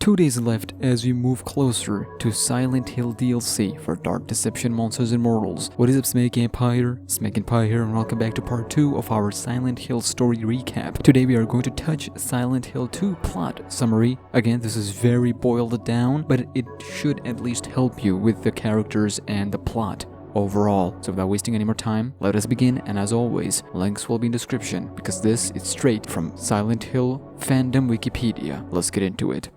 2 days left as we move closer to Silent Hill DLC for Dark Deception Monsters and Mortals. What is up, SmackNPie here, and welcome back to part 2 of our Silent Hill story recap. Today we are going to touch Silent Hill 2 plot summary. Again, this is very boiled down, but it should at least help you with the characters and the plot overall. So without wasting any more time, let us begin, and as always, links will be in the description because this is straight from Silent Hill fandom Wikipedia. Let's get into it.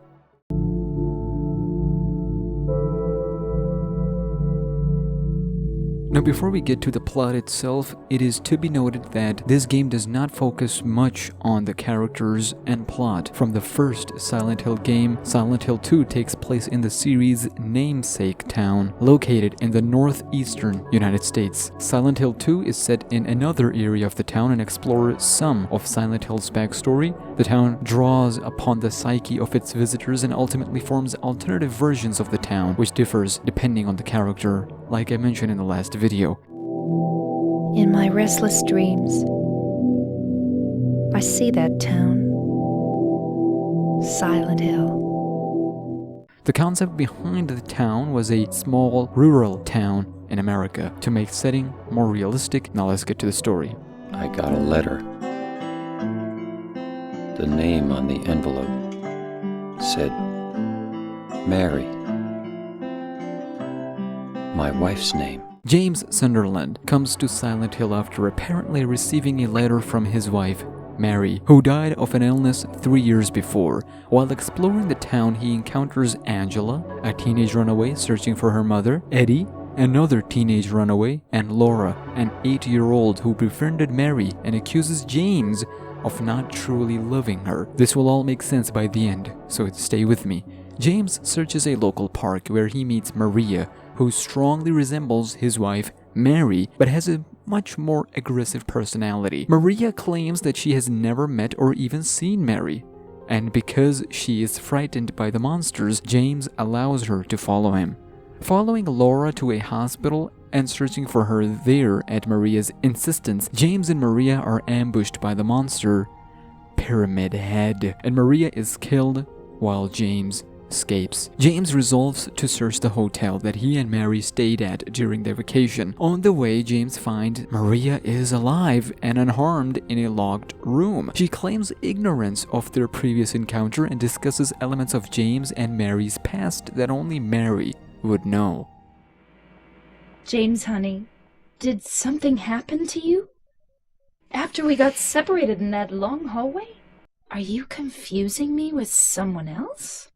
Now, before we get to the plot itself, it is to be noted that this game does not focus much on the characters and plot. From the first Silent Hill game, Silent Hill 2 takes place in the series' namesake town, located in the northeastern United States. Silent Hill 2 is set in another area of the town and explores some of Silent Hill's backstory. The town draws upon the psyche of its visitors and ultimately forms alternative versions of the town, which differs depending on the character, like I mentioned in the last video. In my restless dreams, I see that town, Silent Hill. The concept behind the town was a small rural town in America to make setting more realistic. Now let's get to the story. I got a letter. The name on the envelope said Mary, my wife's name. James Sunderland comes to Silent Hill after apparently receiving a letter from his wife, Mary, who died of an illness 3 years before. While exploring the town, he encounters Angela, a teenage runaway searching for her mother, Eddie, another teenage runaway, and Laura, an 8-year-old who befriended Mary and accuses James of not truly loving her. This will all make sense by the end, so stay with me. James searches a local park where he meets Maria, who strongly resembles his wife, Mary, but has a much more aggressive personality. Maria claims that she has never met or even seen Mary, and because she is frightened by the monsters, James allows her to follow him. Following Laura to a hospital and searching for her there at Maria's insistence, James and Maria are ambushed by the monster, Pyramid Head, and Maria is killed while James escapes. James resolves to search the hotel that he and Mary stayed at during their vacation. On the way, James finds Maria is alive and unharmed in a locked room. She claims ignorance of their previous encounter and discusses elements of James and Mary's past that only Mary would know. James, honey, did something happen to you? After we got separated in that long hallway? Are you confusing me with someone else?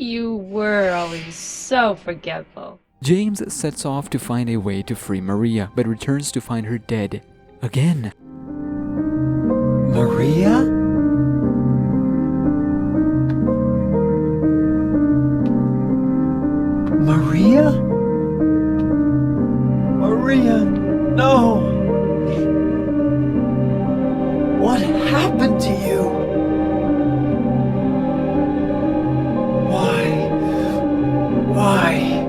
You were always so forgetful. James sets off to find a way to free Maria, but returns to find her dead again. Maria? Maria? Maria, no! What happened to you? Why?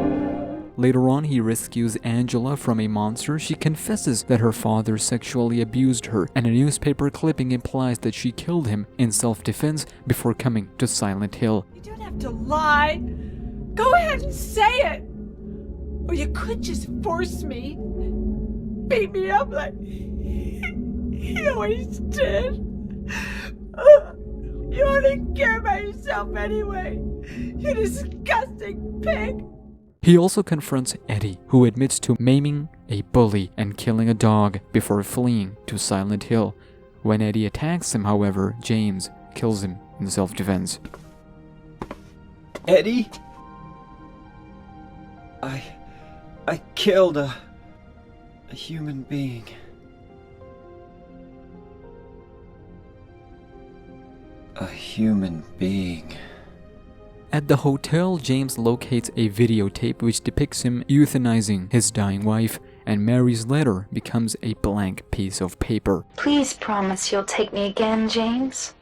Later on, he rescues Angela from a monster. She confesses that her father sexually abused her, and a newspaper clipping implies that she killed him in self-defense before coming to Silent Hill. You don't have to lie. Go ahead and say it. Or you could just force me. Beat me up like he always did. You only care about yourself anyway. You disgusting pig. He also confronts Eddie, who admits to maiming a bully and killing a dog before fleeing to Silent Hill. When Eddie attacks him, however, James kills him in self-defense. Eddie? I killed a human being. A human being. At the hotel, James locates a videotape which depicts him euthanizing his dying wife, and Mary's letter becomes a blank piece of paper. Please promise you'll take me again, James.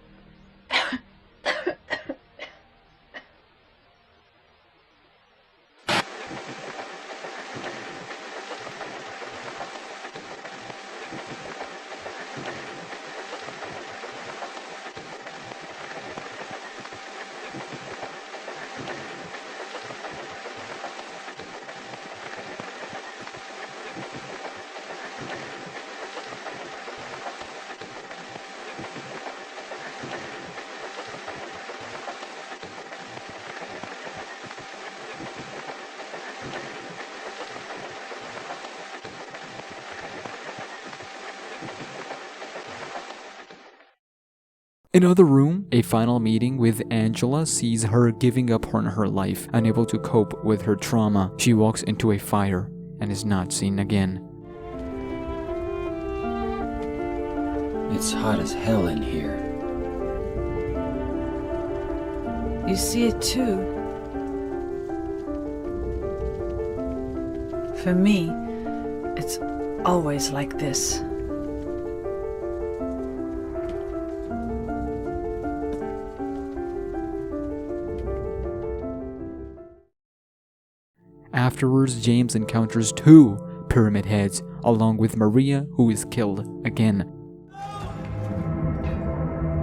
Another room, a final meeting with Angela sees her giving up on her life, unable to cope with her trauma. She walks into a fire and is not seen again. It's hot as hell in here. You see it too. For me, it's always like this. Afterwards, James encounters two pyramid heads, along with Maria, who is killed again.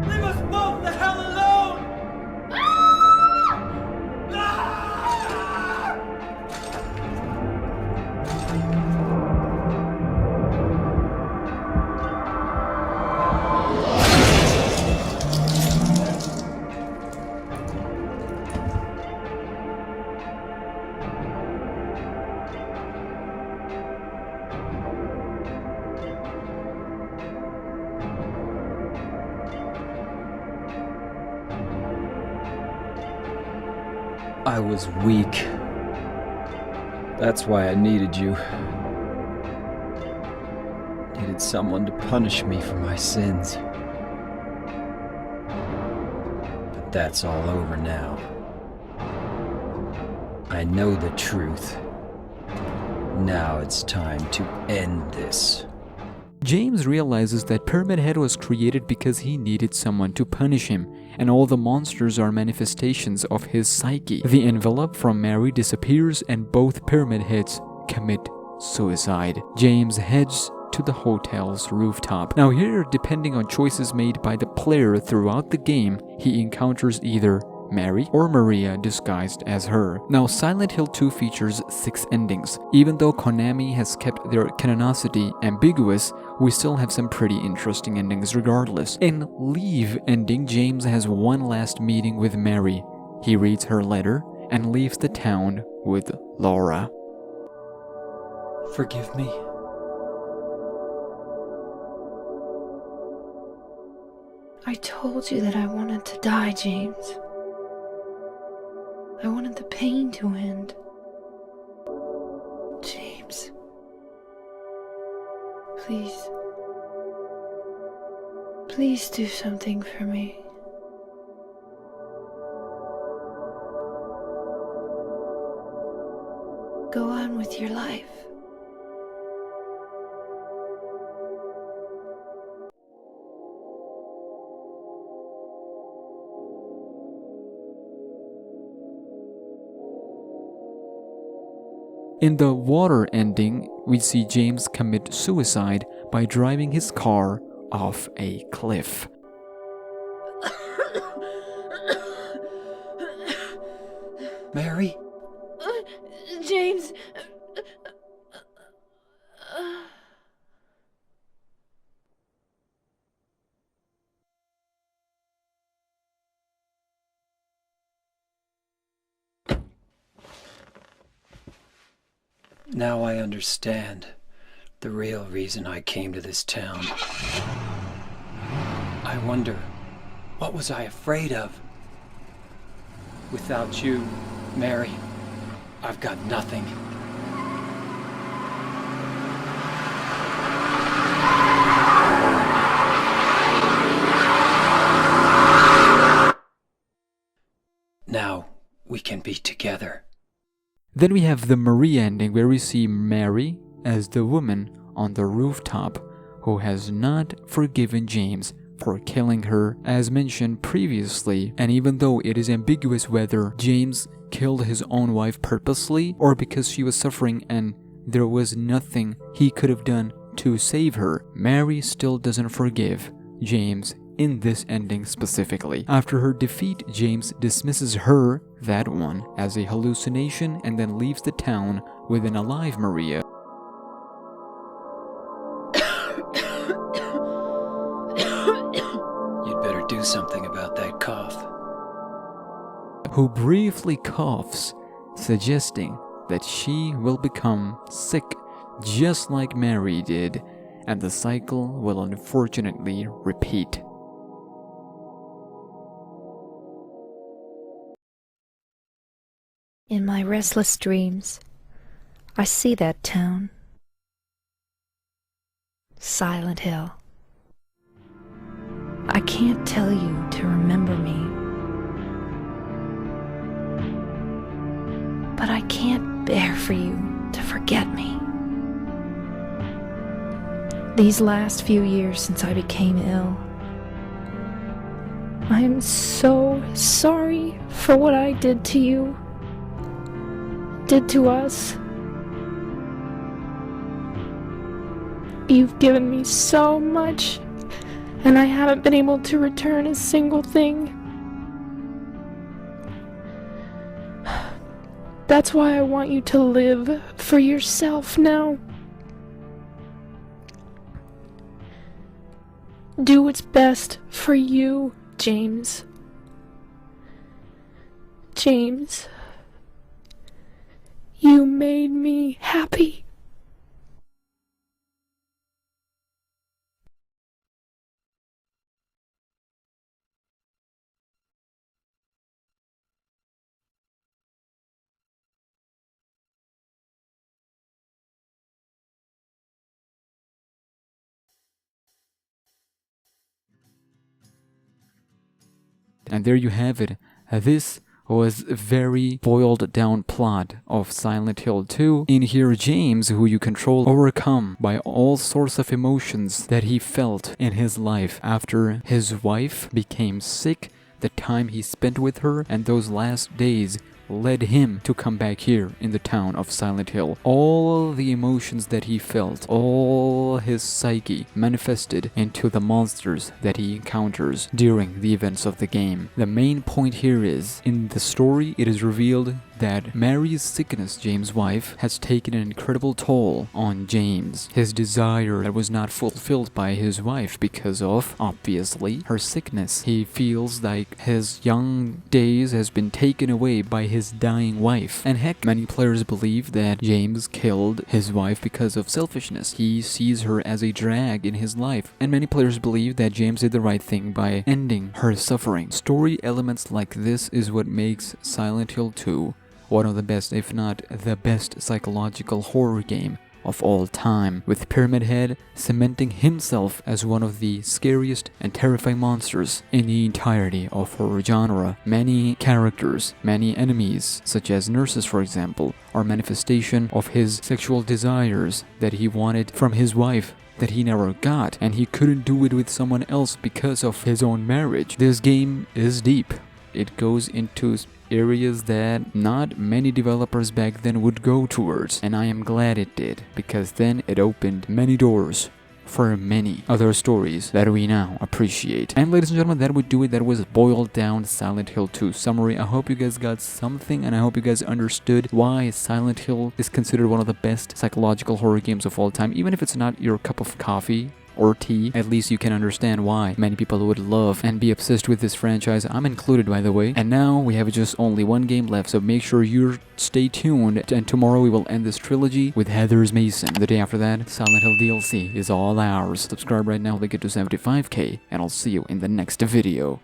Leave us both the hell alone! I was weak. That's why I needed you. Needed someone to punish me for my sins. But that's all over now. I know the truth. Now it's time to end this. James realizes that Pyramid Head was created because he needed someone to punish him, and all the monsters are manifestations of his psyche. The envelope from Mary disappears and both Pyramid Heads commit suicide. James heads to the hotel's rooftop. Now here, depending on choices made by the player throughout the game, he encounters either Mary or Maria disguised as her. Now Silent Hill 2 features 6 endings. Even though Konami has kept their canonicity ambiguous, we still have some pretty interesting endings regardless. In Leave ending, James has one last meeting with Mary. He reads her letter and leaves the town with Laura. Forgive me. I told you that I wanted to die, James. I wanted the pain to end. James. Please. Please do something for me. Go on with your life. In the water ending, we see James commit suicide by driving his car off a cliff. Mary? James. Now I understand the real reason I came to this town. I wonder, what was I afraid of? Without you, Mary, I've got nothing. Now we can be together. Then we have the Maria ending, where we see Mary as the woman on the rooftop who has not forgiven James for killing her as mentioned previously. And even though it is ambiguous whether James killed his own wife purposely or because she was suffering and there was nothing he could have done to save her, Mary still doesn't forgive James in this ending specifically. After her defeat, James dismisses her, that one, as a hallucination and then leaves the town with an alive Maria. You'd better do something about that cough. Who briefly coughs, suggesting that she will become sick just like Mary did, and the cycle will unfortunately repeat. In my restless dreams, I see that town. Silent Hill. I can't tell you to remember me, but I can't bear for you to forget me. These last few years since I became ill, I am so sorry for what I did to you, did to us. You've given me so much, and I haven't been able to return a single thing. That's why I want you to live for yourself now. Do what's best for you, James. James, you made me happy. And there you have it. This was a very boiled down plot of Silent Hill 2. In here, James, who you control, overcome by all sorts of emotions that he felt in his life after his wife became sick, the time he spent with her, and those last days led him to come back here in the town of Silent Hill. All the emotions that he felt, all his psyche manifested into the monsters that he encounters during the events of the game. The main point here is, in the story, it is revealed that Mary's sickness, James' wife, has taken an incredible toll on James. His desire that was not fulfilled by his wife because of, obviously, her sickness. He feels like his young days has been taken away by his dying wife. And heck, many players believe that James killed his wife because of selfishness. He sees her as a drag in his life. And many players believe that James did the right thing by ending her suffering. Story elements like this is what makes Silent Hill 2 one of the best, if not the best, psychological horror game of all time, with Pyramid Head cementing himself as one of the scariest and terrifying monsters in the entirety of horror genre. Many characters, many enemies, such as nurses for example, are manifestation of his sexual desires that he wanted from his wife that he never got, and he couldn't do it with someone else because of his own marriage. This game is deep. It goes into areas that not many developers back then would go towards, and I am glad it did, because then it opened many doors for many other stories that we now appreciate. And ladies and gentlemen, that would do it. That was a boiled down Silent Hill 2 summary. I hope you guys got something, and I hope you guys understood why Silent Hill is considered one of the best psychological horror games of all time. Even if it's not your cup of coffee or tea, at least you can understand why many people would love and be obsessed with this franchise. I'm included, by the way. And now we have just only one game left, so make sure you stay tuned, and tomorrow we will end this trilogy with Heather's Mason. The day after that, Silent Hill DLC is all ours. Subscribe right now to get to 75k, and I'll see you in the next video.